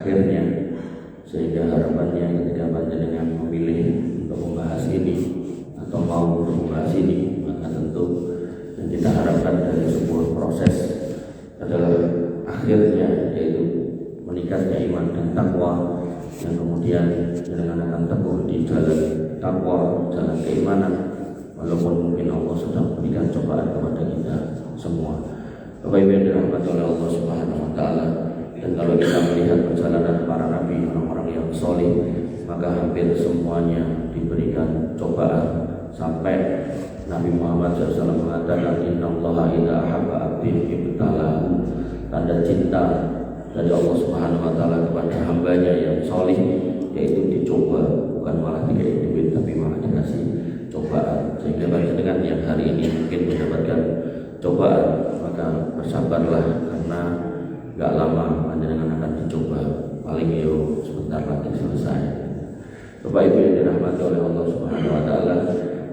akhirnya, sehingga harapannya ketika panjenengan memilih untuk membahas ini atau mau untuk membahas ini, maka tentu yang kita harapkan dari sebuah proses adalah akhirnya yaitu meningkatnya iman dan takwa, yang kemudian dengan akan teguh di jalan takwa, jalan keimanan, walaupun mungkin Allah sedang memberikan cobaan kepada kita semua. Bapak Ibu yang dirahmati oleh Allah Subhanahu wa taala, dan kalau kita melihat perjalanan para nabi, orang-orang yang soleh, maka hampir semuanya diberikan cobaan, sampai Nabi Muhammad SAW mengatakan innallaha idza ahabba 'abdin ibtalahu, tanda cinta dari Allah Subhanahu wa taala kepada hambanya yang soleh yaitu dicoba, bukan malah dikasih duit tapi malah dikasih cobaan. Sehingga dengan yang hari ini mungkin mendapatkan cobaan, maka bersabarlah karena gak lama panjenengan akan dicoba, paling yo sebentar lagi selesai. Bapak Ibu yang dirahmati oleh Allah Subhanahu wa taala,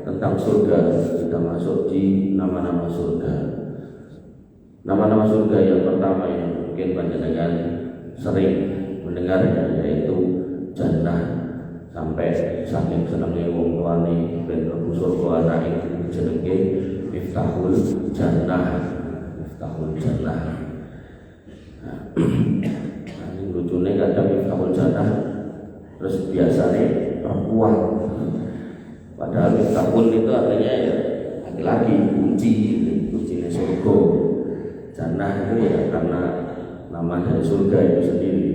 tentang surga kita masuk di nama-nama surga. Nama-nama surga yang pertama yang mungkin panjenengan sering mendengarnya yaitu Jannah. Sampai saking senengnya wong tuane ben mlebu surga anake jenenge Miftahul Jannah. Miftahul Jannah. Nah, lucunya kadang Miftahul Jannah terus biasanya perempuan. Padahal Miftahul itu artinya ya laki-laki, kuncinya surga. Jannah itu ya karena nama dari surga itu sendiri.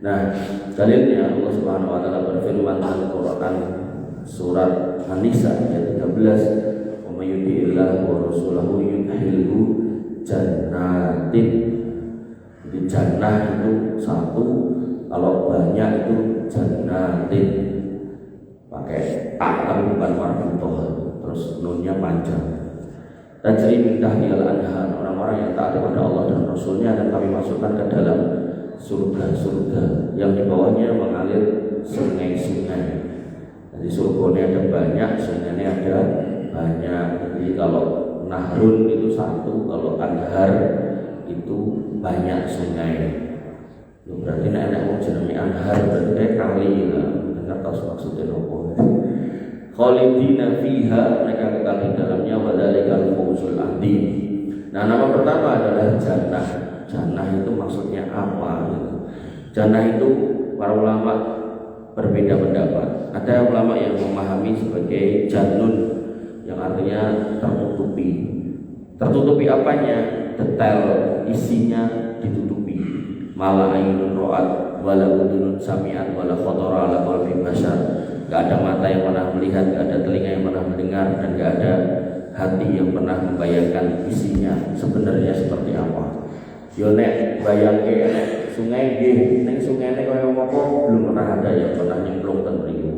Nah, dalilnya Allah Subhanahu wa taala berfirman dalam Quran surat An-Nisa ayat 13, "Wa may yuti'illah wa rasulahu yudkhilhu jannatin." Jadi jannah itu satu, kalau banyak itu jannatin. Pakai tak tapi bukan marfu'ah, terus nunnya panjang. Tajri min tahtiha al-anhar, orang-orang yang taat kepada Allah dan Rasulnya akan kami masukkan ke dalam surga-surga yang di bawahnya mengalir sungai-sungai. Jadi surganya ada banyak, sungainya ada banyak. Jadi kalau nahrun itu satu, kalau anhar itu banyak sungai. Itu berarti nek mau jenenge anhar berarti kali lah. Enggak tahu maksudnya apa. Khalidina fiha, mereka kekal di dalamnya, wa dzalikal fawzul adzim. Nah, nama pertama adalah jannah. Jannah itu maksudnya apa? Jannah itu para ulama berbeda pendapat. Ada ulama yang memahami sebagai jannun, yang artinya tertutupi. Tertutupi apanya? Detail isinya ditutupi. Mala ainun ra'at wala udunun sami'at wala khatara ala qalbi bashar. Gak ada mata yang pernah melihat, gak ada telinga yang pernah mendengar, dan gak ada hati yang pernah membayangkan isinya sebenarnya seperti apa. Yo nek bayangke nek sungai nggih, ning sungaine kaya apa belum pernah ada yang pernah nyemplung ten mriku.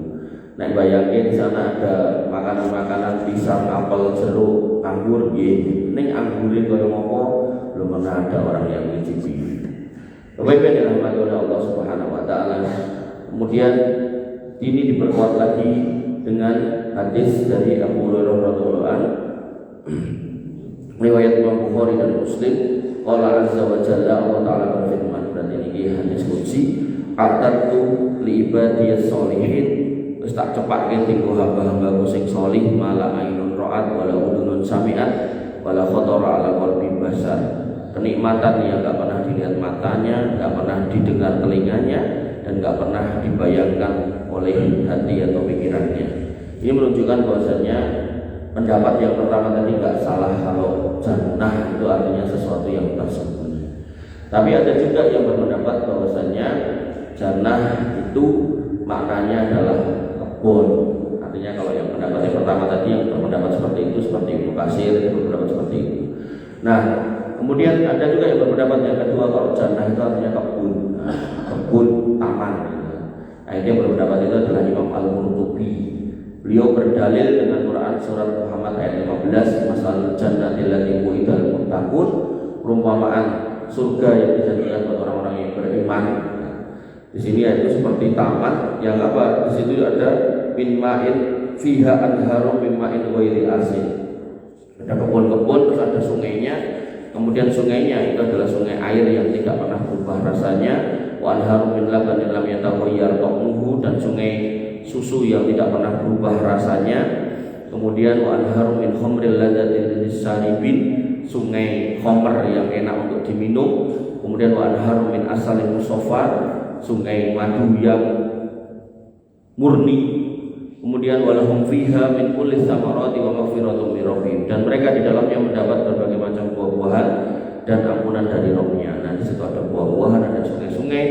Nek bayangke di sana ada makanan-makanan pisang, apel, jeruk, anggur nggih, ning anggure kaya apa belum pernah ada orang yang mencicipi. Bapak Ibu yang dirahmati oleh Allah Subhanahu wa taala. Kemudian ini diperkuat lagi dengan hadis dari Abu Hurairah radhiyallahu anhu, riwayat Imam Bukhari dan Muslim. Allah azza wa jalla, Allah taala berfirman, berarti ini hadis qudsi, "Atartu li ibadiyas sholihin," wis tak cepatke tinggo hamba-hambaku sing sholih, mala ainun ra'at wala udunun sami'at wala khatara ala qalbi bashar. Kenikmatan yang enggak pernah dilihat matanya, enggak pernah didengar telinganya, dan enggak pernah dibayangkan oleh hati atau pikirannya. Ini menunjukkan bahwasanya pendapat yang pertama tadi enggak salah kalau jannah itu artinya sesuatu yang tersembunyi. Tapi ada juga yang berpendapat bahwasanya jannah itu maknanya adalah kebun. Artinya kalau yang pendapat yang pertama tadi yang berpendapat seperti itu, seperti Ibnu Katsir yang berpendapat seperti itu. Nah, kemudian ada juga yang berpendapat yang kedua kalau jannah itu artinya kebun, kebun taman. Nah, yang berpendapat itu adalah Imam Al-Qurtubi. Beliau berdalil dengan Quran surat Muhammad ayat 15, masalul jannatil lati wu'idal muttaqun, perumpamaan surga yang dijanjikan buat orang-orang yang beriman. Di sini yaitu seperti taman yang apa? Di situ ada min ma'in fiha anharum min ma'in ghairi asin. Ada kebun-kebun, terus ada sungainya, Kemudian sungainya itu adalah sungai air yang tidak pernah berubah rasanya. Wa anharum min labanin lam yataghayyar ta'muhu, dan sungai susu yang tidak pernah berubah rasanya. Kemudian wa anharum min khamril ladzatin lisaribin, sungai khamr yang enak untuk diminum. Kemudian wa anharum min asalin musaffar, sungai madu yang murni. Kemudian walahum fiha min kulli tsamarati wa maghfiratun min rabbihim, dan mereka di dalamnya mendapat berbagai macam buah-buahan dan ampunan dari Rabb-nya. Nah, di situ ada buah-buahan, ada sungai-sungai.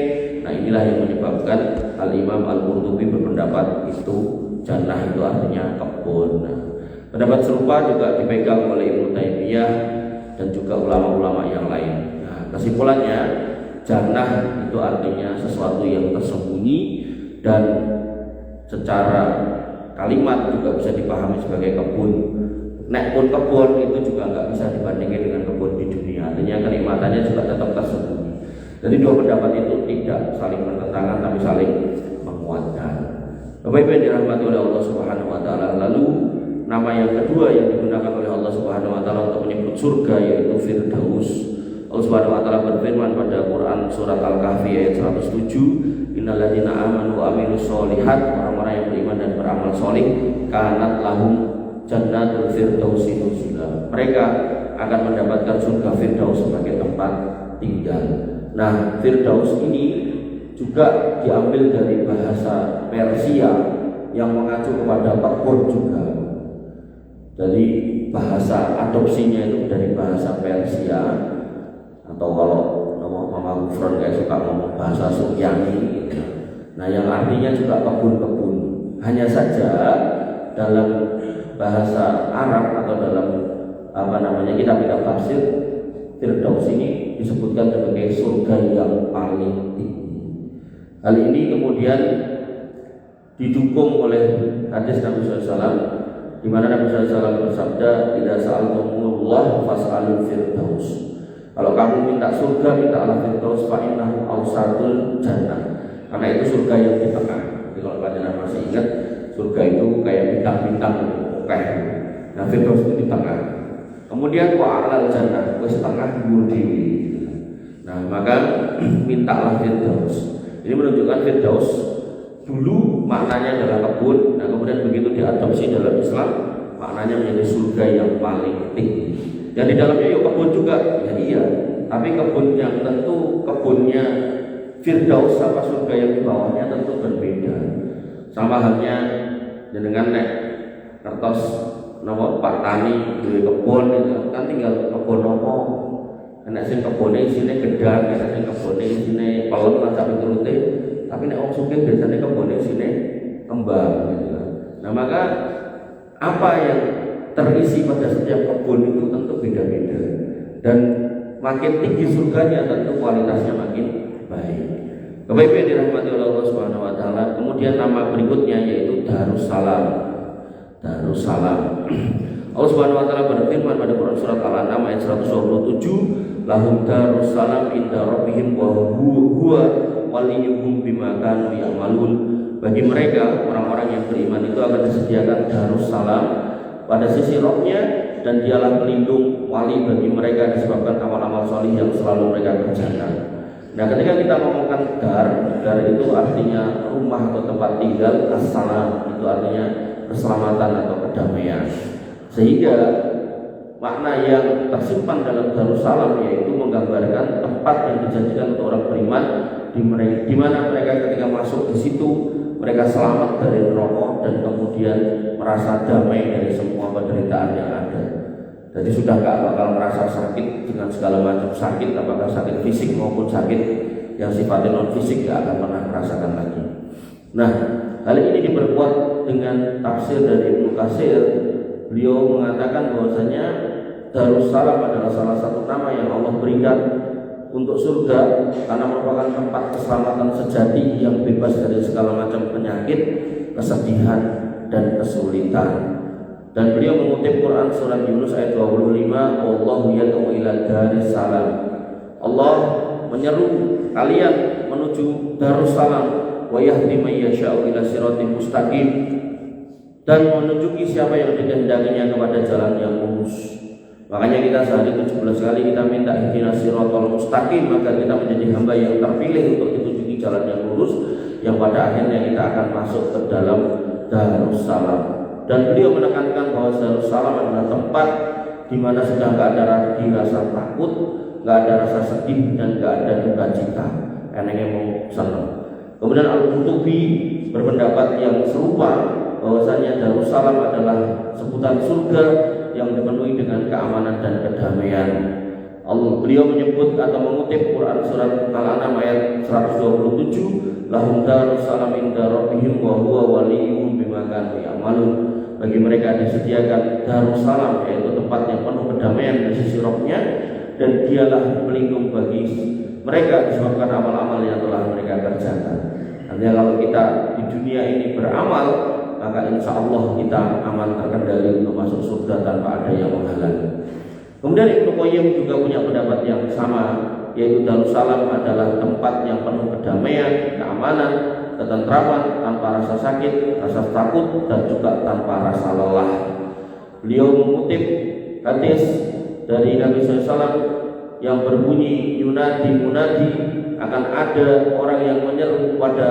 Nah, inilah yang menyebabkan Al-Imam Al-Qurtubi berpendapat itu jannah itu artinya kebun. Nah, pendapat serupa juga dipegang oleh Ibnu Taimiyah dan juga ulama-ulama yang lain. Nah, kesimpulannya jannah itu artinya sesuatu yang tersembunyi, dan secara kalimat juga bisa dipahami sebagai kebun. Nek pun kebun itu juga nggak bisa dibandingkan dengan kebun di dunia. Artinya kenikmatannya juga tetap tersembunyi. Jadi dua pendapat itu tidak saling bertentangan, tapi saling menguatkan. Bapak Ibu yang dirahmati oleh Allah Subhanahu Wa Taala. Lalu nama yang kedua yang digunakan oleh Allah Subhanahu Wa Taala untuk menyebut surga yaitu Firdaus. Allah Subhanahu Wa Taala berfirman pada Quran surat Al-Kahfi ayat 107, Innalladzina amanu wa amilus sholihat, orang-orang yang beriman dan beramal soleh, kanat lahum jannatul firdausi nuzula, mereka akan mendapatkan surga Firdaus sebagai tempat tinggal. Nah, Firdaus ini juga diambil dari bahasa Persia yang mengacu kepada kebun juga. Jadi bahasa adopsinya itu dari bahasa Persia, atau kalau Mama Gufron kayak suka ngomong bahasa Suryani gitu. Nah, yang artinya juga kebun-kebun. Hanya saja dalam bahasa Arab atau dalam kitab-kitab tafsir, Firdaus ini disebutkan sebagai surga yang paling tinggi. Hal ini kemudian didukung oleh hadis Nabi SAW, di mana Nabi SAW bersabda, "Idza sa'altumullah fas'alul firdaus." Kalau kamu minta surga, minta Allah Firdaus, fa innahu awsatul jannah. Karena itu surga yang di tengah. Jadi kalau kalian masih ingat, surga itu kayak bintang-bintang kayak. Nah, Firdaus itu di tengah. Kemudian wa a'lal jannah, wis tengah dhuwur dhewe. Nah, maka mintalah Firdaus. Ini menunjukkan Firdaus dulu maknanya adalah kebun. Nah, kemudian begitu diadopsi dalam Islam, maknanya menjadi surga yang paling tinggi. Dan di dalamnya yuk kebun juga, ya iya. Tapi kebun yang tentu kebunnya Firdaus sama surga yang di bawahnya tentu berbeda. Sama halnya dengan nek kertas nama Pak Tani di kebun itu kan tinggal kebun nopo. Nek sing kebune isine gedang, nek sing kebune isine pelem lan sak piturute. Tapi nek wong sugih biasanya kebune isine kembang gitu. Nah, maka apa yang terisi pada setiap kebun itu tentu beda-beda, dan makin tinggi surganya tentu kualitasnya makin baik. Bapak Ibu yang dirahmati oleh Allah Subhanahu Wa Taala. Kemudian nama berikutnya yaitu Darussalam. Darussalam. Allah Subhanahu Wa Taala berfirman pada Quran surat Al-An'am ayat 127, lahum darussalam inda rabbihim wa huwa waliyuhum bima kanu ya'malun. Bagi mereka orang-orang yang beriman itu akan disediakan Darussalam pada sisi rohnya, dan dialah pelindung wali bagi mereka disebabkan amal-amal solih yang selalu mereka kerjakan. Nah, ketika kita ngomongkan dar itu artinya rumah atau tempat tinggal, assalam itu artinya keselamatan atau kedamaian. Sehingga makna yang tersimpan dalam Darussalam yaitu menggambarkan tempat yang dijanjikan untuk orang beriman, di mana mereka ketika masuk di situ mereka selamat dari neraka dan kemudian merasa damai dari semua penderitaan yang ada. Jadi sudah gak bakal merasa sakit dengan segala macam sakit, apakah sakit fisik maupun sakit yang sifatnya non fisik, gak akan pernah merasakan lagi. Nah, hal ini diperkuat dengan tafsir dari Ibnu Katsir. Beliau mengatakan bahwasanya Darussalam adalah salah satu nama yang Allah berikan untuk surga karena merupakan tempat keselamatan sejati yang bebas dari segala macam penyakit, kesedihan, dan kesulitan. Dan beliau mengutip Quran surat Yunus ayat 25, Wallahu yad'u ila Darussalam. Allah menyeru kalian menuju Darussalam, wa yahdi may yasha'u ila siratin mustaqim, dan menunjuki siapa yang dikehendakinya kepada jalan yang lurus. Makanya kita sehari 17 kali kita minta ihdinas siratal mustaqim agar kita menjadi hamba yang terpilih untuk ditunjuki jalan yang lurus, yang pada akhirnya kita akan masuk ke dalam Darussalam. Dan beliau menekankan bahwa Darussalam adalah tempat di mana sudah nggak ada rasa takut, nggak ada rasa sedih, dan nggak ada duka cita. Enaknya mau senang. Kemudian Al-Qurtubi berpendapat yang serupa, bahwasanya Darussalam adalah sebutan surga yang dipenuhi dengan keamanan dan kedamaian. Beliau menyebut atau mengutip Quran surat Al-An'am ayat 127, lahum darussalam inda rabbihim wa huwa waliyuhum bima kanu ya'malun. Bagi mereka disediakan Darussalam, yaitu tempat yang penuh kedamaian di sisi Rabb-nya, dan dialah pelindung bagi mereka disebabkan amal-amal yang telah mereka kerjakan. Artinya kalau kita di dunia ini beramal, maka insya Allah kita aman terkendali untuk masuk surga tanpa ada yang menghalangi. Kemudian Ibnu Qayyim juga punya pendapat yang sama, yaitu Darussalam adalah tempat yang penuh kedamaian, keamanan, ketentraman, tanpa rasa sakit, rasa takut, dan juga tanpa rasa lelah. Beliau mengutip hadis dari Nabi SAW yang berbunyi yunadi munadi, akan ada orang yang menyeru pada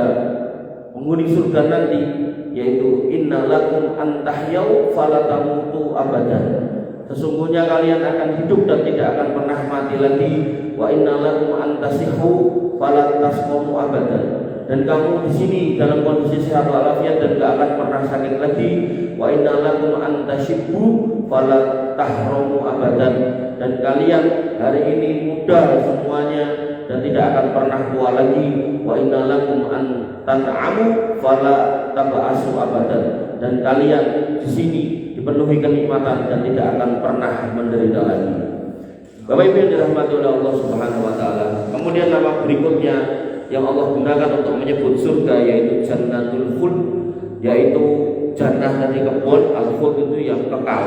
penghuni surga nanti, yaitu innalakum antahyau falatamutu abadan. Sesungguhnya kalian akan hidup dan tidak akan pernah mati lagi. Wa innalakum antasihu falatasqamu abadan. Dan kamu di sini dalam kondisi sehat walafiat dan tidak akan pernah sakit lagi. Wa innalakum antashibbu falatahramu abadan. Dan kalian hari ini muda semuanya dan tidak akan pernah tua lagi. Wa innalakum antan'amu fala taba'asu abadan. Dan kalian di sini dipenuhi kenikmatan dan tidak akan pernah menderita lagi. Bapak Ibu yang dirahmati oleh Allah Subhanahu wa taala. Kemudian nama berikutnya yang Allah gunakan untuk menyebut surga yaitu Jannatul Khuld, yaitu jannah dari kebun, al-khuld itu yang kekal.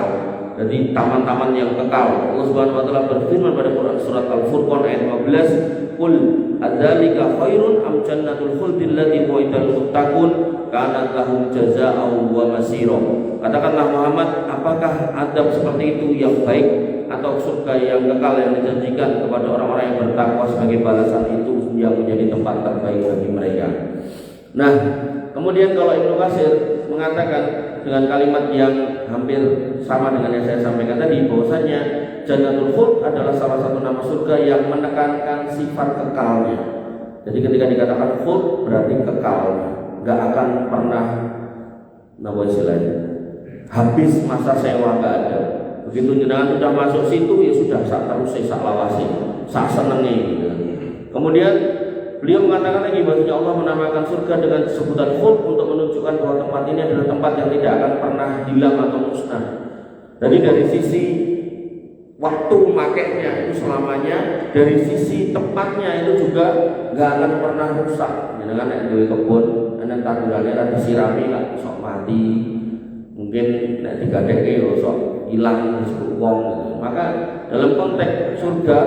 Jadi taman-taman yang kekal. Allah Subhanahu wa taala berfirman pada Quran surat Al-Furqan ayat 15, "Qul adzalika khairun am jannatul khuldi allati wa'idal muttaqun kanat lahum jazaa'u wa masira." Katakanlah Muhammad, apakah adab seperti itu yang baik atau surga yang kekal yang dijanjikan kepada orang-orang yang bertakwa sebagai balasan itu yang menjadi tempat terbaik bagi mereka. Nah, kemudian kalau Ibnu Katsir mengatakan dengan kalimat yang hampir sama dengan yang saya sampaikan tadi, bahwasanya Jannatul Khuld adalah salah satu nama surga yang menekankan sifat kekalnya. Jadi ketika dikatakan khuld berarti kekalnya, nggak akan pernah habis masa sewa, nggak ada. Begitu jenengan sudah masuk situ ya sudah sak terus sak lawase, sak senenge gitu. Kemudian beliau mengatakan lagi bahwa Allah menamakan surga dengan sebutan khuld untuk menunjukkan bahwa tempat ini adalah tempat yang tidak akan pernah hilang atau musnah. Jadi dari sisi waktu makainya itu selamanya, dari sisi tempatnya itu juga nggak akan pernah rusak. Jangan nek duwe kebun, nek tanggalane ra disirami lah sok mati. Mungkin nek digadekke yo sok ilang disebut wong. Maka dalam konteks surga,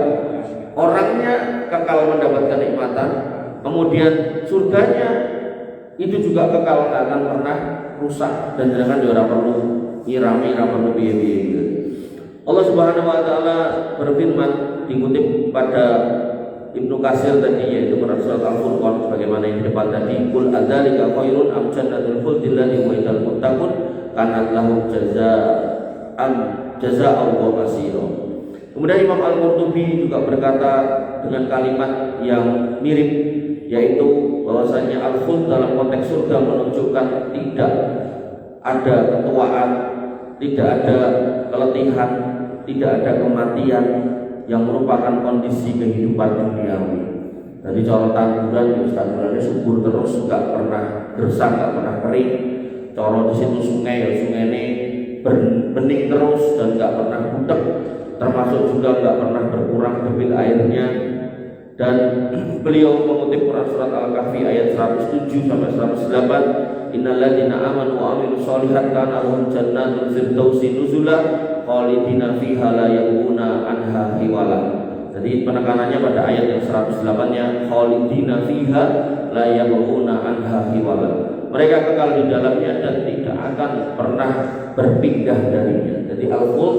orangnya kekal mendapatkan nikmatan, kemudian surganya itu juga kekal, nggak akan pernah rusak, dan jangan ora perlu nyirami, ora perlu piye-piye. Allah Subhanahu wa taala berfirman dikutip pada Ibnu Katsir tadi, yaitu pada surat Al-Furqan sebagaimana yang di depan tadi, qul adzalika khairun am jannatul khuldi allati wa'idal muttaqun kanat lahum jazaa'u wa masira. Kemudian Imam Al-Qurtubi juga berkata dengan kalimat yang mirip, yaitu bahwasanya al-khuld dalam konteks surga menunjukkan tidak ada ketuaan, tidak ada keletihan, tidak ada kematian yang merupakan kondisi kehidupan duniawi. Jadi coro tanduran, tandurannya subur terus, nggak pernah gersang, nggak pernah kering. Coro di situ sungai, sungai ini bening terus dan nggak pernah butek, termasuk juga nggak pernah berkurang debit airnya. Dan beliau mengutip Quran surat Al-Kahfi ayat 107 sampai 108, innal ladzina amanu wa amilus sholihat kana lahum jannatul firdausi nuzula khalidina fiha la yabghuna anha hiwala. Jadi penekanannya pada ayat yang 108-nya, khalidina fiha la yabghuna anha hiwala. Mereka kekal di dalamnya dan tidak akan pernah berpindah darinya. Jadi al-khuld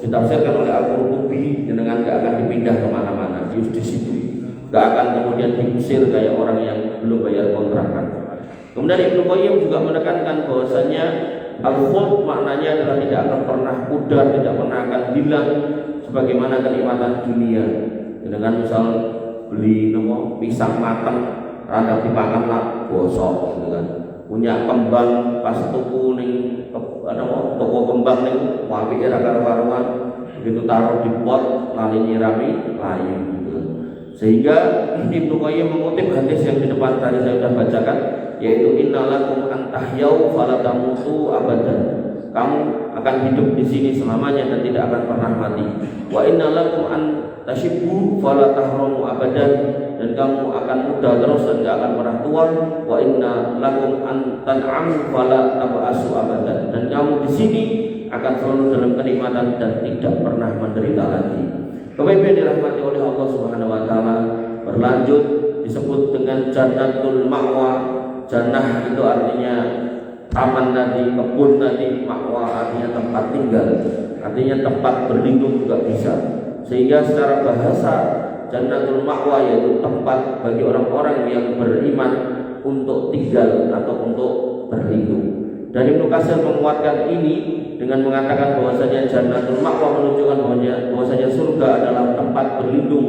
ditafsirkan oleh Al-Qurtubi dengan gak akan dipindah kemana-mana, di situ, gak akan kemudian diusir kayak orang yang belum bayar kontrakan. Kemudian Ibnu Qayyim juga menekankan bahwasanya al-khuld maknanya adalah tidak akan pernah pudar, tidak pernah akan hilang sebagaimana kenikmatan dunia. Dengan misal beli pisang matang, rada dipangan lah bosok gitu kan. Punya kembang pas tuku ning toko kembang ning apike ra karo-karuan, begitu taruh di pot lali nyirami layu gitu. Sehingga Ibnu Qayyim mengutip hadis yang di depan tadi saya sudah bacakan, yaitu innalakum an tahyau fala tamutu abadan. Kamu akan hidup di sini selamanya dan tidak akan pernah mati. Wa innalakum an tashibbu fala tahramu abadan, dan kamu akan muda terus dan tidak akan pernah tua. Wa inna lakum an tan'amu fala tab'asu abadan, dan kamu di sini akan selalu dalam kenikmatan dan tidak pernah menderita lagi. Kepemimpin dirahmati oleh Allah Subhanahu wa taala, berlanjut disebut dengan jannatul ma'wa. Jannah itu artinya taman tadi, kebun tadi, ma'wa artinya tempat tinggal, artinya tempat berlindung juga bisa. Sehingga secara bahasa jannatul ma'wa yaitu tempat bagi orang-orang yang beriman untuk tinggal atau untuk berlindung. Dan Ibnu Katsir menguatkan ini dengan mengatakan bahwasanya jannatul ma'wa menunjukkan bahwasanya surga adalah tempat berlindung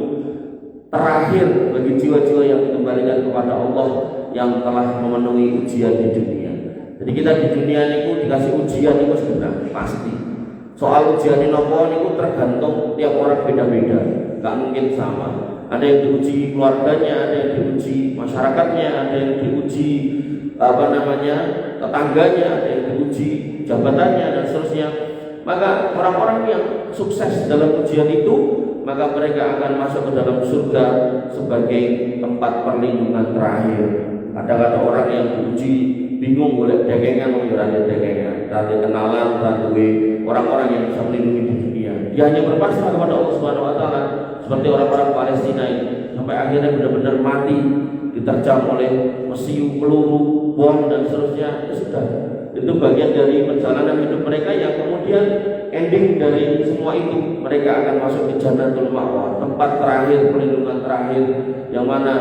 terakhir bagi jiwa-jiwa yang dikembalikan kepada Allah yang telah memenuhi ujian di dunia. Jadi kita di dunia ini dikasih ujian itu sebenarnya pasti. Soal ujian ini nopo itu tergantung tiap orang beda-beda, gak mungkin sama. Ada yang diuji keluarganya, ada yang diuji masyarakatnya, ada yang diuji tetangganya, ada yang diuji jabatannya dan seterusnya. Maka orang-orang yang sukses dalam ujian itu, maka mereka akan masuk ke dalam surga sebagai tempat perlindungan terakhir. Ada orang yang diuji bingung boleh dagangan mau jualan dagangan, tadi kenalan, tadi orang-orang yang bisa melindungi di dunia. Dia hanya berpasrah kepada Allah Subhanahu wa taala seperti orang-orang Palestina ini, sampai akhirnya benar-benar mati diterjang oleh mesiu, peluru, bom dan seterusnya. Itu sudah, itu bagian dari perjalanan hidup mereka yang kemudian ending dari semua itu mereka akan masuk ke jannatul ma'wa, tempat terakhir, perlindungan terakhir, yang mana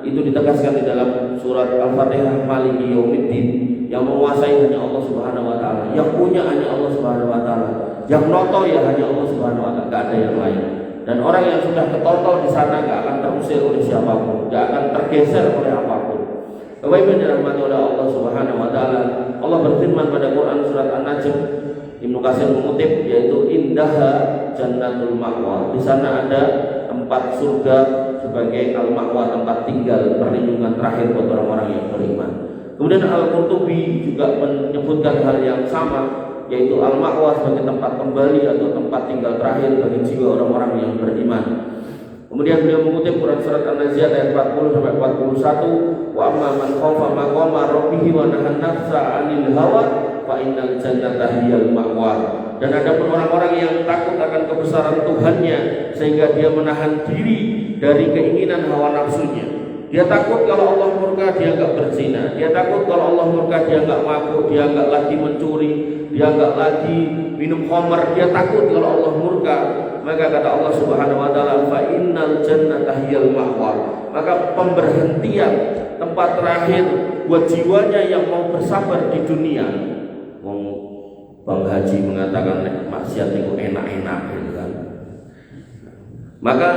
itu ditegaskan di dalam surat Al-Fatihah, Maliki Yaumiddin, yang menguasai hanya Allah Subhanahu wa taala, yang punya hanya Allah Subhanahu wa taala, yang noto ya hanya Allah Subhanahu wa taala, enggak ada yang lain. Dan orang yang sudah ketotol di sana enggak akan terusir oleh siapapun, enggak akan tergeser oleh apapun. Bapak Ibu dirahmati oleh Allah Subhanahu wa taala, Allah berfirman pada Quran surat An-Najm, Ibnu Katsir mengutip, yaitu indaha jannatul ma'wa. Di sana ada tempat surga sebagai al-ma'wa, tempat tinggal, perlindungan terakhir buat orang-orang yang beriman. Kemudian Al-Qurtubi juga menyebutkan hal yang sama, yaitu al-ma'wa sebagai tempat kembali atau tempat tinggal terakhir bagi jiwa orang-orang yang beriman. Kemudian beliau mengutip Quran surat An-Nazi'at ayat 40 sampai 41, wa amma man khafa maqama rabbih wa nahan nafsa 'anil hawa fa innal jannata hiyal ma'wa. Dan ada pun orang-orang yang takut akan kebesaran Tuhannya sehingga dia menahan diri dari keinginan hawa nafsunya. Dia takut kalau Allah murka dia enggak berzina, dia takut kalau Allah murka dia enggak mabuk, dia enggak lagi mencuri, dia enggak lagi minum khamar, dia takut kalau Allah murka. Maka kata Allah Subhanahu wa taala, fa innal jannata hiyal ma'wa. Maka pemberhentian, tempat terakhir buat jiwanya yang mau bersabar di dunia. Bang Haji mengatakan maksiat itu enak-enak gitu kan. Maka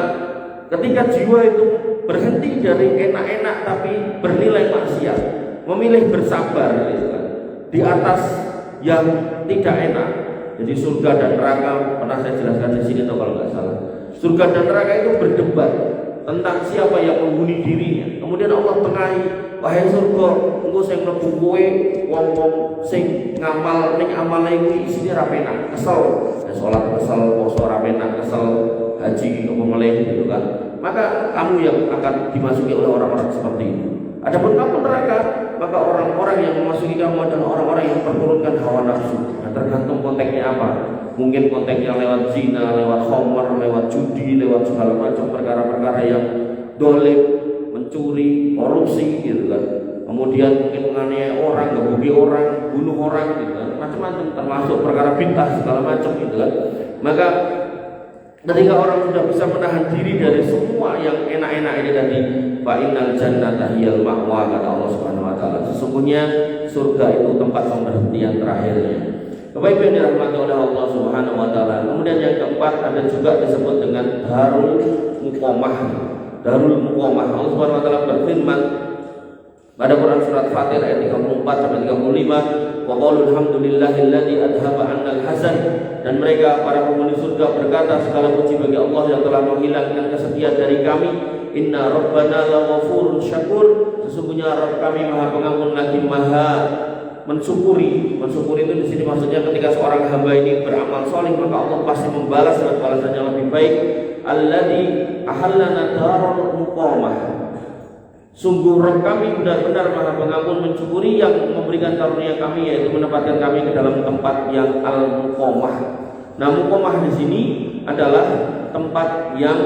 ketika jiwa itu berhenti dari enak-enak tapi bernilai maksiat, memilih bersabar gitu kan, di atas yang tidak enak. Jadi surga dan neraka pernah saya jelaskan di sini, atau kalau nggak salah, surga dan neraka itu berdebat tentang siapa yang menghuni dirinya. Kemudian Allah tengahi, wahai surga, engko sing mlebu kowe wong-wong sing ngamal ning amale kuwi isine ra penak, kesel, salat kesel, poso ra penak, kesel, haji apa meleh gitu kan. Maka kamu yang akan dimasuki oleh orang-orang seperti itu. Adapun kamu neraka, maka orang-orang yang memasuki kamu adalah orang-orang yang memperturutkan hawa nafsu. Nah, tergantung konteksnya apa. Mungkin konteksnya lewat zina, lewat khamar, lewat judi, lewat segala macam perkara-perkara yang dolim, mencuri, korupsi gitu kan. Kemudian mungkin menganiaya orang, ngebunuh orang, bunuh orang gitu kan. Macam-macam, termasuk perkara bid'ah segala macam gitu kan. Maka ketika orang sudah bisa menahan diri dari semua yang enak-enak ini tadi, fa innal jannata hiyal ma'wa, kata Allah Subhanahu wa taala, sesungguhnya surga itu tempat pemberhentian terakhirnya. Bapak Ibu yang dirahmati oleh Allah Subhanahu wa taala. Kemudian yang keempat ada juga disebut dengan Darul Muqamah. Darul Muqamah, Allah Subhanahu wa taala berfirman pada Quran surat Fatir ayat 34 sampai 35, wa qalu alhamdulillahilladzi adhaba 'annal hazan, dan mereka para penghuni surga berkata, segala puji bagi Allah yang telah menghilangkan kesedihan dari kami. Inna rabbana laghafurun syakur, sesungguhnya Rabb kami Maha Pengampun lagi Maha mensyukuri. Mensyukuri itu di sini maksudnya ketika seorang hamba ini beramal saleh, maka Allah pasti membalas dengan balasannya lebih baik. Alladzi ahallana darul muqamah, sungguh Rabb kami benar-benar Maha Pengampun mensyukuri yang memberikan karunia kami, yaitu menempatkan kami ke dalam tempat yang al-muqamah. Nah, muqamah di sini adalah tempat yang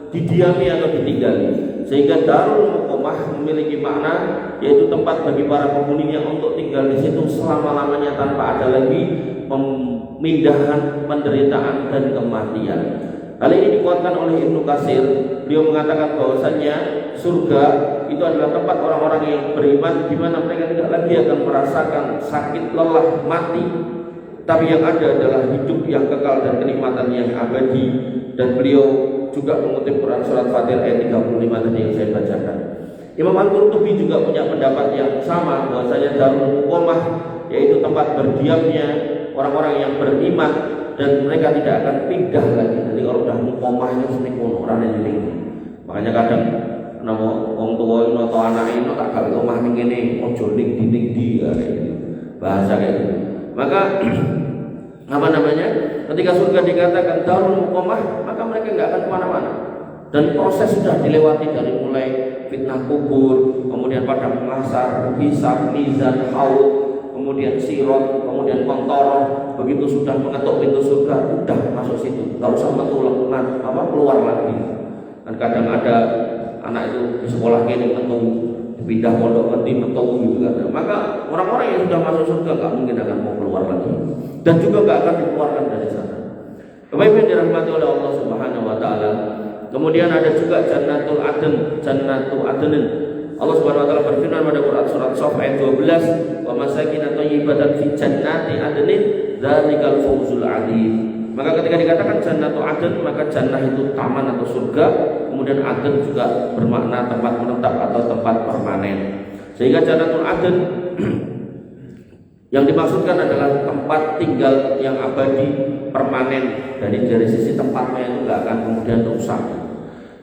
didiami atau ditinggali, sehingga Darul Muqamah memiliki makna yaitu tempat bagi para penghuninya untuk tinggal di situ selama-lamanya tanpa ada lagi pemindahan, penderitaan dan kematian. Hal ini dikuatkan oleh Ibnu Katsir. Beliau mengatakan bahwasannya surga itu adalah tempat orang-orang yang beriman, di mana mereka tidak lagi akan merasakan sakit, lelah, mati, tapi yang ada adalah hidup yang kekal dan kenikmatan yang abadi. Dan beliau juga mengutip Quran surat Fatir ayat 35 tadi yang saya bacakan. Imam Al-Qurtubi juga punya pendapat yang sama, bahwasanya Darul Muqamah yaitu tempat berdiamnya orang-orang yang beriman, dan mereka tidak akan pindah lagi. Jadi kalau sudah muqamahnya semikon orang yang ini. Makanya kadang nama orang tua ini atau anak ini tak gawe omah ning kene, ojo ning di bahasa kayak gitu. Maka apa namanya? Ketika surga dikatakan Darul Muqamah, maka mereka nggak akan kemana-mana. Dan proses sudah dilewati dari mulai fitnah kubur, kemudian padang mahsyar, hisab, mizan, haud, kemudian sirat, kemudian kontoroh. Begitu sudah mengetuk pintu surga, udah masuk situ, nggak usah keluar lagi. Dan kadang ada anak itu di sekolah ini metu, pindah pondok nanti metu gitu kan. Maka orang-orang yang sudah masuk surga nggak mungkin akan mau keluar lagi, dan juga nggak akan dikeluarkan dari sana. Bapak Ibu yang dirahmati oleh Allah Subhanahu wa taala. Kemudian ada juga Jannatul Adn, Jannatul Adnin. Allah Subhanahu wa taala berfirman pada Quran surat Shaf ayat 12, wa masakin thayyibatan fi jannati adnin dzalikal fawzul adzim. Maka ketika dikatakan Jannatul Adn, maka jannah itu taman atau surga, kemudian Adn juga bermakna tempat menetap atau tempat permanen. Sehingga Jannatul Adn yang dimaksudkan adalah tempat tinggal yang abadi, permanen. Dari sisi tempatnya itu nggak akan kemudian rusak.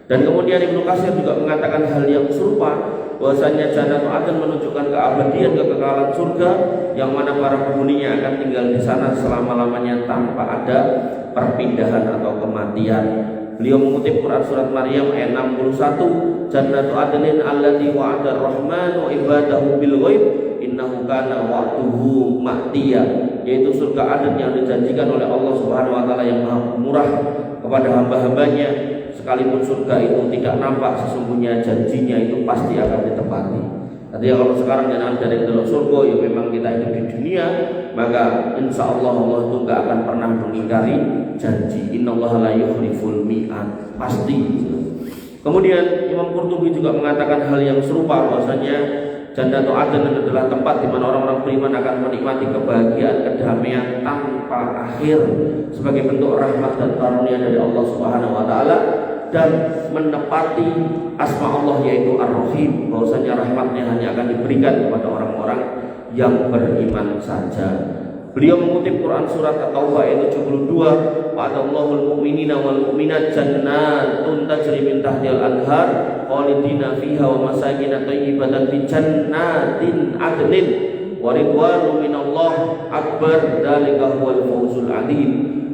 Dan kemudian Ibnu Katsir juga mengatakan hal yang serupa, bahwasanya Jannatul Adn menunjukkan keabadian, kekekalan surga yang mana para penghuninya akan tinggal di sana selama-lamanya tanpa ada perpindahan atau kematian. Beliau mengutip Quran surat Maryam ayat 61, Jannatul Adnin allati wa'ada ar-rahmanu ibadahu bil ghaib innahu kana wa'duhu ma'tiya, yaitu surga Aden yang dijanjikan oleh Allah Subhanahu wa taala yang Maha Murah kepada hamba-hambanya, sekalipun surga itu tidak nampak, sesungguhnya janjinya itu pasti akan ditepati. Artinya kalau sekarang jangan dari dalam surga, ya memang kita hidup di dunia, maka insya Allah Allah itu nggak akan pernah mengingkari janji. Innallaha la yukhliful mi'ad, pasti. Kemudian Imam Qurtubi juga mengatakan hal yang serupa, bahwasanya Jannatul Adn adalah tempat di mana orang-orang beriman akan menikmati kebahagiaan, kedamaian tanpa akhir sebagai bentuk rahmat dan karunia dari Allah Subhanahu wa taala, dan menepati asma Allah yaitu Ar-Rahim, bahwasanya rahmatnya hanya akan diberikan kepada orang-orang yang beriman saja. Beliau mengutip Quran surat At-Taubah ayat 72, wa'adallahu al-mu'minina wal mu'minat jannatun tajri min tahtihal anhar khalidina fiha wa masakin thayyibatan fi jannatin adnin wa ridwanu minallah akbar dzalika huwal fawzul adzim.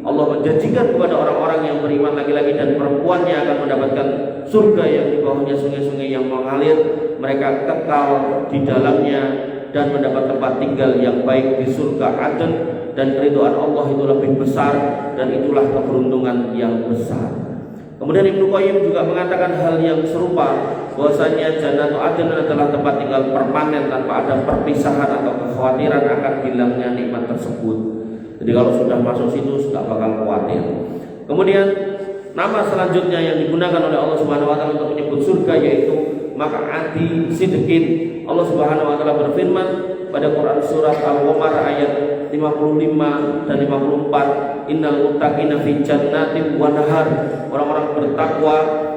Allah menjanjikan kepada orang-orang yang beriman laki-laki dan perempuannya akan mendapatkan surga yang di bawahnya sungai-sungai yang mengalir, mereka kekal di dalamnya dan mendapat tempat tinggal yang baik di surga Aden, dan keridhaan Allah itu lebih besar, dan itulah keberuntungan yang besar. Kemudian Ibnu Qayyim juga mengatakan hal yang serupa, bahwasanya Jannatul Adn adalah tempat tinggal permanen tanpa ada perpisahan atau kekhawatiran akan hilangnya nikmat tersebut. Jadi kalau sudah masuk situ nggak bakal khawatir. Kemudian nama selanjutnya yang digunakan oleh Allah Subhanahu wa taala untuk menyebut surga yaitu maq'adi sidqin. Allah Subhanahu wa taala berfirman pada Quran surat Al-Qamar ayat 55 dan 54, innal muttaqina fi jannatin wa nahar. Orang-orang bertakwa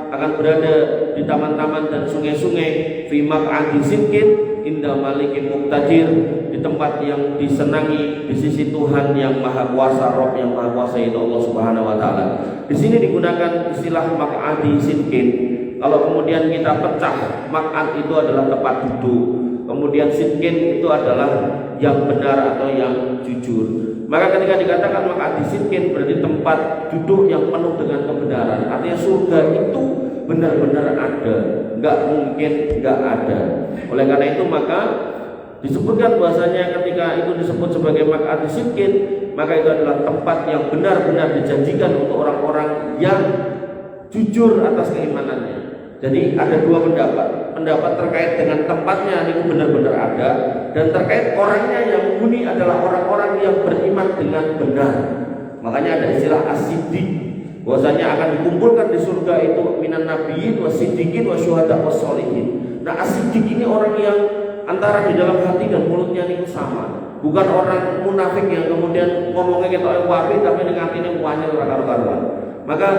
akan berada di taman-taman dan sungai-sungai, fi maq'adi sidqin inda malikin muqtadir, di tempat yang disenangi di sisi Tuhan yang Maha Kuasa, Rabb yang Maha Kuasa, itu Allah Subhanahu wa taala. Di sini digunakan istilah maq'adi sidqin. Kalau kemudian kita pecah, maq'ad itu adalah tempat duduk, kemudian sidqin itu adalah yang benar atau yang jujur. Maka ketika dikatakan maq'adi sidqin berarti tempat duduk yang penuh dengan kebenaran. Artinya surga itu benar-benar ada, enggak mungkin enggak ada. Oleh karena itu maka disebutkan bahwasanya ketika itu disebut sebagai maq'adi sidqin, maka itu adalah tempat yang benar-benar dijanjikan untuk orang-orang yang jujur atas keimanannya. Jadi ada dua pendapat terkait dengan tempatnya itu benar-benar ada, dan terkait orangnya yang menghuni adalah orang-orang yang beriman dengan benar. Makanya ada istilah as-siddiq, bahwasanya akan dikumpulkan di surga itu minan nabiyyin was-siddiqin wasyuhada was-sholihin. Nah, as-siddiq ini orang yang antara di dalam hati dan mulutnya itu sama, bukan orang munafik yang kemudian ngomongnya kita wapi tapi dengan hatinya muanya karuan. Maka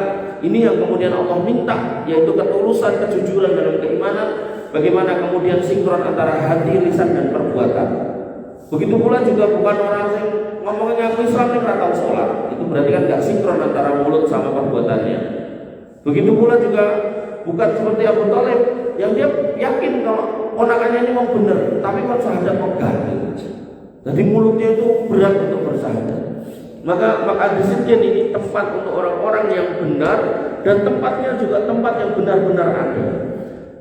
ini yang kemudian Allah minta, yaitu ketulusan, kejujuran dalam keimanan. Bagaimana kemudian sinkron antara hati, lisan dan perbuatan. Begitu pula juga bukan orang yang ngomongnya aku Islam ini nggak tahu sholat, itu berarti kan nggak sinkron antara mulut sama perbuatannya. Begitu pula juga bukan seperti Abu Thalib yang dia yakin kalau ponakannya ini mau benar, tapi kalau syahadat pegang. Jadi mulutnya itu berat untuk bersyahadat. Maka maq'adi sidqin ini tempat untuk orang-orang yang benar, dan tempatnya juga tempat yang benar-benar ada.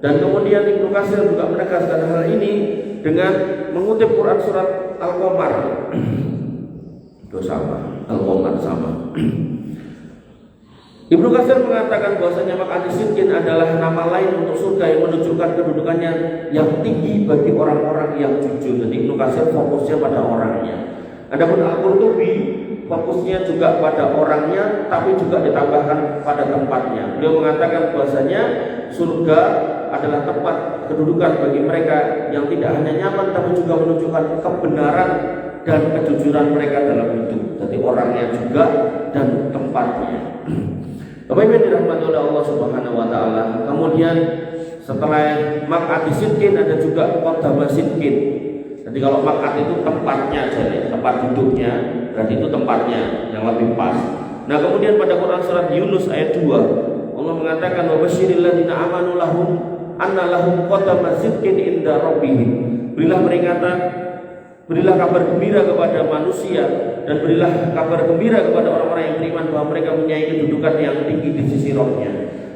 Dan kemudian Ibnu Katsir juga menegaskan hal ini dengan mengutip Quran surat Al-Qamar. Itu sama, Al-Qamar sama. Ibnu Katsir mengatakan bahwasanya maq'adi sidqin adalah nama lain untuk surga yang menunjukkan kedudukannya yang tinggi bagi orang-orang yang jujur. Jadi Ibnu Katsir fokusnya pada orangnya. Adapun Al-Qurtubi fokusnya juga pada orangnya, tapi juga ditambahkan pada tempatnya. Beliau mengatakan bahwasanya surga adalah tempat kedudukan bagi mereka yang tidak hanya nyaman, tapi juga menunjukkan kebenaran dan kejujuran mereka dalam hidup. Jadi orangnya juga dan tempatnya. Bapak Ibu dirahmati oleh Allah Subhanahu wa taala. Kemudian setelah maq'adi sidqin ada juga qadama sidqin. Jadi kalau maq'ad itu tempatnya saja, tempat duduknya, berarti itu tempatnya yang lebih pas. Nah, kemudian pada Quran surat Yunus ayat 2, Allah mengatakan wa basyiril ladzina amanu lahum anna lahum qadama sidqin inda rabbihim. Berilah kabar gembira kepada manusia, dan berilah kabar gembira kepada orang-orang yang beriman bahwa mereka mempunyai kedudukan yang tinggi di sisi rohnya.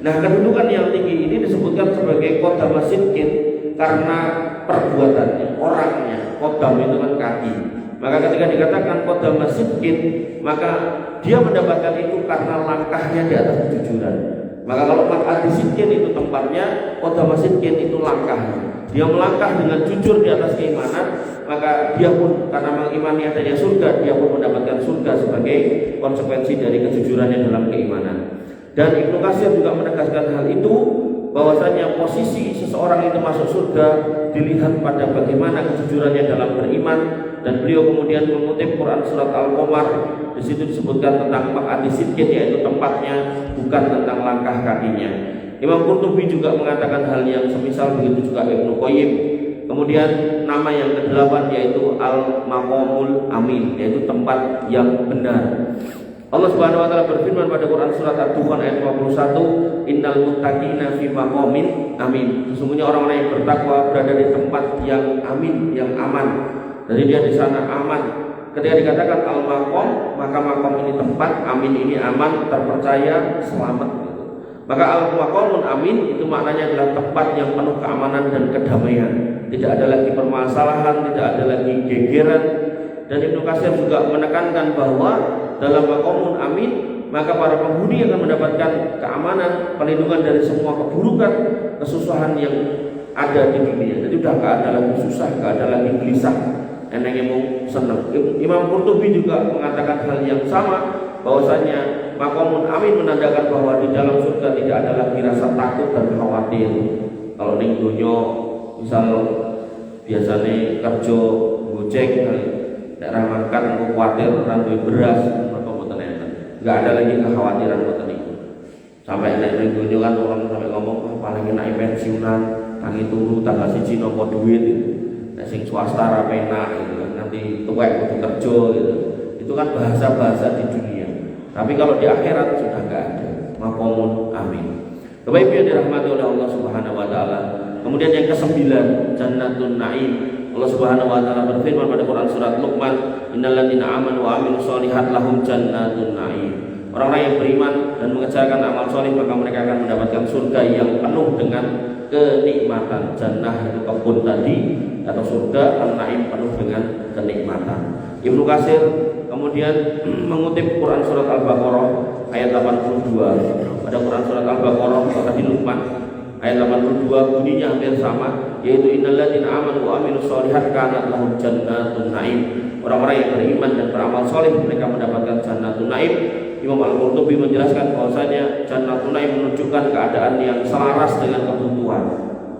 Nah, kedudukan yang tinggi ini disebutkan sebagai qadama sidqin karena perbuatannya, orangnya. Qadam itu kan kaki. Maka ketika dikatakan qadama sidqin, maka dia mendapatkan itu karena langkahnya di atas kejujuran. Maka kalau maq'adi sidqin itu tempatnya, qadama sidqin itu langkahnya. Dia melangkah dengan jujur di atas keimanan, maka dia pun karena mengimani adanya surga, dia pun mendapatkan surga sebagai konsekuensi dari kejujurannya dalam keimanan. Dan Ibnu Katsir juga menegaskan hal itu, bahwasanya posisi seseorang itu masuk surga dilihat pada bagaimana kejujurannya dalam beriman. Dan beliau kemudian mengutip Quran surat Al-Qamar, di situ disebutkan tentang maq'adi sidqin, yaitu tempatnya, bukan tentang langkah kakinya. Imam Qurtubi juga mengatakan hal yang semisal, begitu juga Ibnu Qayyim. Kemudian nama yang ke-8 yaitu Al-Maqamul Amin, yaitu tempat yang benar. Allah Subhanahu wa taala berfirman pada Quran surat Ad-Dukhan ayat 51, innal muttaqina fi maqamin amin. Sesungguhnya orang-orang yang bertakwa berada di tempat yang amin, yang aman. Jadi dia di sana aman. Ketika dikatakan al-maqam, maka maqam ini tempat, amin ini aman, terpercaya, selamat. Maka al-maqamun amin itu maknanya adalah tempat yang penuh keamanan dan kedamaian. Tidak ada lagi permasalahan, tidak ada lagi gegeran. Dan Ibnu Katsir juga menekankan bahwa dalam maqamun amin, maka para penghuni akan mendapatkan keamanan, perlindungan dari semua keburukan, kesusahan yang ada di dunia. Jadi sudah gak ada lagi susah, gak ada lagi gelisah. enenge mung seneng. Imam Qurtubi juga mengatakan hal yang sama, bahwasanya maqamun amin menandakan bahwa di dalam surga tidak ada lagi rasa takut dan khawatir. Kalau ning dunya misal biasanya kerja gojek daerah makan khawatir orang duwe beras mereka mboten enak. Enggak ada lagi kekhawatiran mboten niku. Sampai ning dunya kan orang sampai ngomong paling enak pensiunan, tangi turu tanggal 1 nampa duit gitu. Nek sing swasta ra penak gitu kan, nanti tuwek kudu kerja gitu. Itu kan bahasa-bahasa di dunia. Tapi kalau di akhirat sudah enggak ada. Maqamun amin. Bapak Ibu yang dirahmati oleh Allah Subhanahu wa taala. Kemudian yang ke-9, Jannatun Na'im. Allah Subhanahu wa taala berfirman pada Quran surat Luqman, "Innal ladzina amanu wa 'amilus shalihat lahum jannatun na'im." Orang-orang yang beriman dan mengerjakan amal soleh maka mereka akan mendapatkan surga yang penuh dengan kenikmatan. Jannah itu kebun tadi, atau surga, an-na'im penuh dengan kenikmatan. Ibnu Katsir kemudian mengutip Quran surat Al-Baqarah ayat 82. Pada Quran surat Al-Baqarah tadi Luqman ayat 82 bunyinya hampir sama, yaitu innalladzina amanu wa 'amilus shalihat kanat lahum jannatun na'im. Orang-orang yang beriman dan beramal soleh mereka mendapatkan jannatun na'im. Imam Al-Qurtubi menjelaskan bahwasanya jannatun na'im menunjukkan keadaan yang selaras dengan kebutuhan.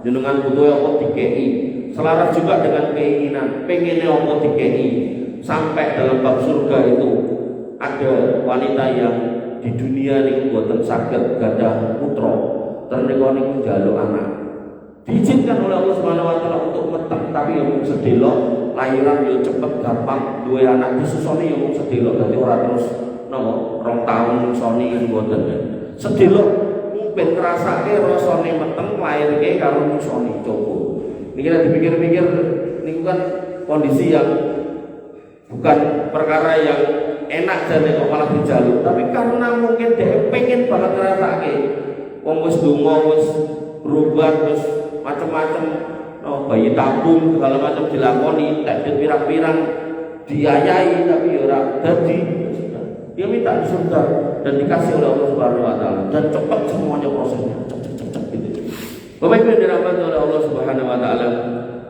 Jenengan butuh apa dikei, selaras juga dengan keinginan, pengennya apa dikei. Sampai dalam bab surga itu ada wanita yang di dunia niku boten saged gadah putra, ternika niku njaluk anak. Diizinkan oleh Allah Subhanahu wa taala untuk meteng, tapi yang sedelok lahiran yo cepet gampang, duwe anak disusoni yo sedelok, dadi ora terus napa 2 tahun susoni mboten. Sedelok ben ngrasake rasane meteng lairke karo susoni coba. Niki nek dipikir-pikir niku kan kondisi yang bukan perkara yang enak jadi kok malah dijaluk, tapi karena mungkin dia pengen banget ngrasake. Wong wis donga wis berobat wis macam-macam, bayi tabung segala macam dilakoni, tak pirang-pirang diayai tapi ora dadi. Dia minta surga dan dikasih oleh Allah Subhanahu wa taala dan cepat semuanya prosesnya cek gitu. Bapak Ibu yang dirahmati oleh Allah Subhanahu wa taala,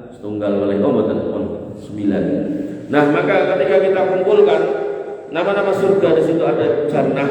setunggal oleh mboten 9. Nah, maka ketika kita kumpulkan nama-nama surga, di situ ada jannah,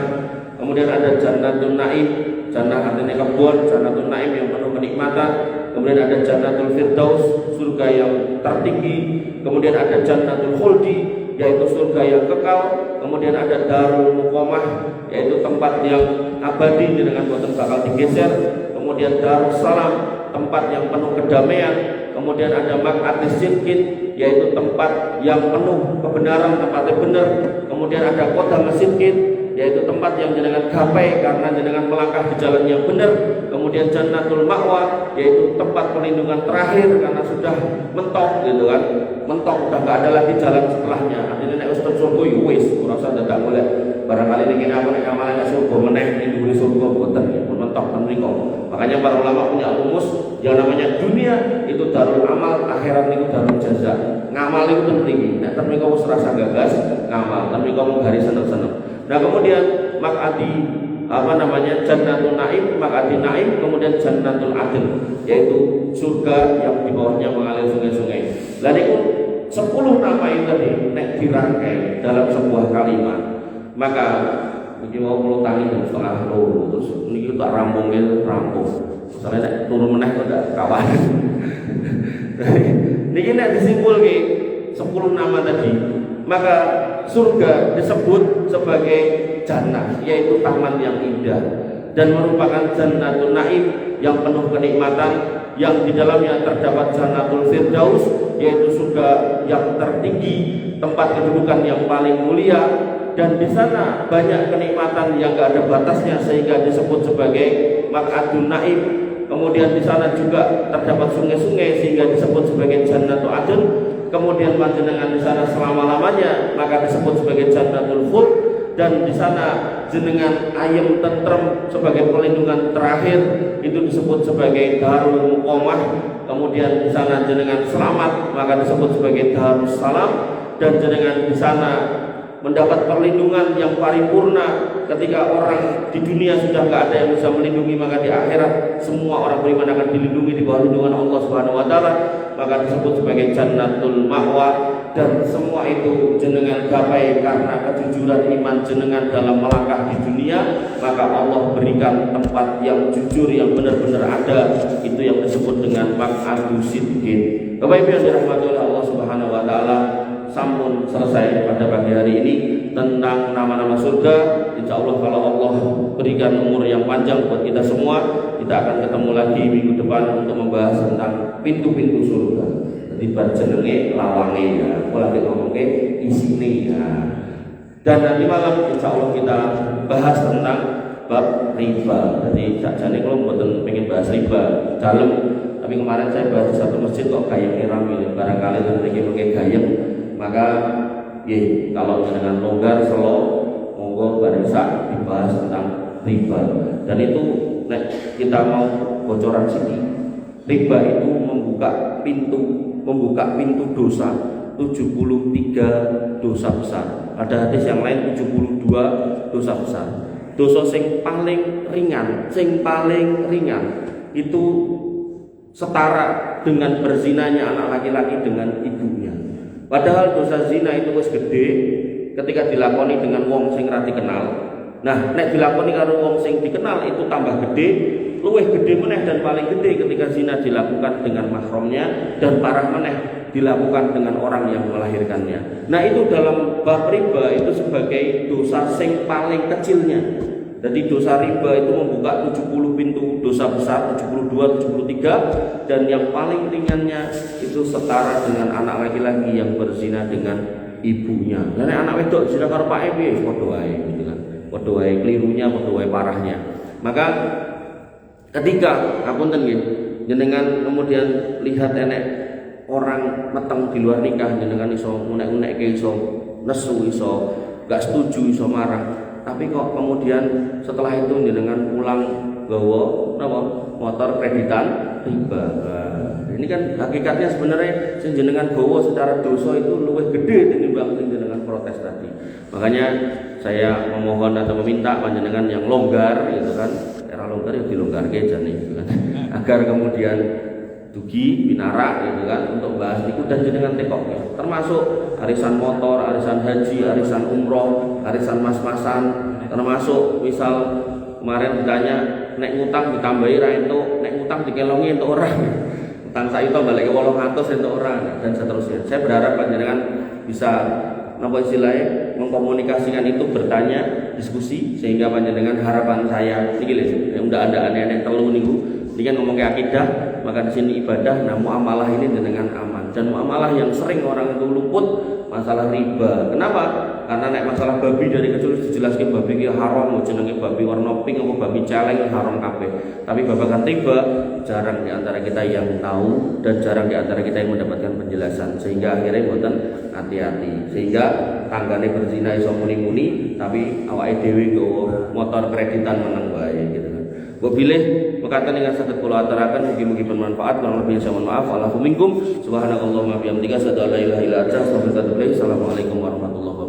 kemudian ada jannatun na'im. Jannah artinya kebun, jannatun na'im yang penuh kenikmatan. Kemudian ada jannatul firdaus, surga yang tertinggi. Kemudian ada jannatul khuldi, yaitu surga yang kekal. Kemudian ada darul muqamah, yaitu tempat yang abadi dengan boten bakal digeser. Kemudian darussalam, tempat yang penuh kedamaian. Kemudian ada maq'atis sidqin, yaitu tempat yang penuh kebenaran, tempatnya benar. Kemudian ada qadam sidqin, yaitu tempat yang jenengan gapai karena jenengan melangkah di jalan yang benar. Kemudian jannatul ma'wa, yaitu tempat perlindungan terakhir karena sudah mentok gitu kan. Mentok udah enggak ada lagi jalan setelahnya. Artinya nek wis surga yo wis, ora usah dadak golek. Barangkali nek apa nek amalan surga meneh ning dhuwur surga boten pun mentok ten mriku. Makanya para ulama punya rumus yang namanya dunia itu darul amal, akhirat niku darul jaza. Ngamal itu penting. Nek ten mriku wis rasa gagas ngamal, ten mriku mung hari seneng-seneng. Nah, kemudian maq'adi jannatul na'im, maq'adi na'im, kemudian jannatul adil, yaitu surga yang di bawahnya mengalir sungai-sungai. Lah niku 10 nama itu tadi nek dirangkai dalam sebuah kalimat, maka iki mau mulo tangi jam 1:30 terus niki tak rampung. Soalnya nek turu meneh kok gak kawan. Niki nek disimpulke 10 nama tadi, maka surga disebut sebagai jannah, yaitu taman yang indah dan merupakan jannatul na'im yang penuh kenikmatan, yang di dalamnya terdapat jannatul firdaus, yaitu surga yang tertinggi, tempat kedudukan yang paling mulia, dan di sana banyak kenikmatan yang gak ada batasnya sehingga disebut sebagai maq'adun na'im. Kemudian di sana juga terdapat sungai-sungai sehingga disebut sebagai jannatul adil. Kemudian panjenengan di sana selama-lamanya maka disebut sebagai jannatul khuld, dan di sana jenengan ayem tentrem sebagai perlindungan terakhir itu disebut sebagai darul muqamah. Kemudian di sana jenengan selamat maka disebut sebagai darussalam, dan jenengan di sana mendapat perlindungan yang paripurna. Ketika orang di dunia sudah nggak ada yang bisa melindungi, maka di akhirat semua orang beriman akan dilindungi di bawah lindungan Allah Subhanahu wa taala, maka disebut sebagai jannatul ma'wa, dan semua itu jenengan gapai karena kejujuran iman jenengan dalam melangkah di dunia, maka Allah berikan tempat yang jujur yang benar-benar ada, itu yang disebut dengan maq'adu sidqin. Bapak Ibu yang dirahmati oleh Allah Subhanahu wa taala, sampun selesai pada pagi hari ini tentang nama-nama surga. Insya Allah kalau Allah berikan umur yang panjang buat kita semua, kita akan ketemu lagi minggu depan untuk membahas tentang pintu-pintu surga. Jadi jenenge lawange ya, aku lagi ngomong ke isine ya. Dan nanti malam insya Allah kita bahas tentang bab riba. Jadi sakjane kalau mboten pengen bahas riba dalam, tapi kemarin saya bahas di satu masjid kok gayeng rame, barangkali nanti pakai gayeng, maka ya kalau dengan longgar selo monggo barisa dibahas tentang riba. Dan itu kita mau bocoran sedikit, riba itu membuka pintu dosa 73 dosa besar. Ada hadis yang lain 72 dosa besar. Dosa sing paling ringan itu setara dengan berzinanya anak laki-laki dengan ibunya. Padahal dosa zina itu wis gede ketika dilakoni dengan wong sing ra dikenal. Nah, nek dilakoni karo wong sing dikenal itu tambah gede, luwih gede meneh dan paling gede ketika zina dilakukan dengan mahramnya, dan parah meneh dilakukan dengan orang yang melahirkannya. Nah, itu dalam bab riba itu sebagai dosa sing paling kecilnya. Jadi dosa riba itu membuka 70 pintu dosa besar, 72, 73, dan yang paling ringannya itu setara dengan anak laki-laki yang berzina dengan ibunya. Karena anak wedok zina karo pak piye padha wae gitu kan. Padha wae kelirunya, padha wae parahnya. Maka ketika ngapunten nggih, jenengan kemudian lihat enek orang meteng di luar nikah, jenengan iso unek-unekke, iso nesu, iso gak setuju, iso marah. Tapi kok kemudian setelah itu jenengan pulang gawa napa motor kreditan riba. Nah, ini kan hakikatnya sebenarnya sing jenengan gawa secara dosa itu luwih gede tinimbang sing jenengan protes tadi. Makanya saya memohon atau meminta panjenengan yang longgar gitu kan, era longgar ya dilonggarke jane gitu kan. Agar kemudian dugi binara gitu kan untuk bahas itu dan jenengan tekok ya. Termasuk arisan motor, arisan haji, arisan umroh, arisan mas-masan, termasuk misal kemarin ditanya nek ngutang ditambahi ra entuk, nek ngutang dikelongi entuk ora. Utang saiki to balik ke 800 entuk ora dan seterusnya. Saya berharap panjenengan bisa napa istilahnya mengkomunikasikan itu, bertanya, diskusi, sehingga panjenengan harapan saya iki lho ndak ada aneh-aneh telu niku. Ini kan ngomong ke akidah, maka di sini ibadah, nah muamalah ini dengan aman. Dan muamalah yang sering orang itu luput masalah riba. Kenapa? Karena nek masalah babi dari kecil dijelaskan babi ki haram, jenenge babi warna pink apa babi celeng haram kabeh. Tapi babagan riba jarang di antara kita yang tahu dan jarang di antara kita yang mendapatkan penjelasan, sehingga akhirnya mboten hati-hati. Sehingga tanggane berzina iso muni-muni tapi awake dhewe nggawa motor kreditan meneng wae gitu kan. Mbok pilih mekaten dengan saged kula aturaken mugi-mugi bermanfaat. Kurang lebih saya mohon maaf. Wa'alaikum subhanakallahumma bihamdika asyhadu an la ilaha illa anta astaghfiruka wa atubu ilaik. Assalamualaikum warahmatullahi wabarakatuh.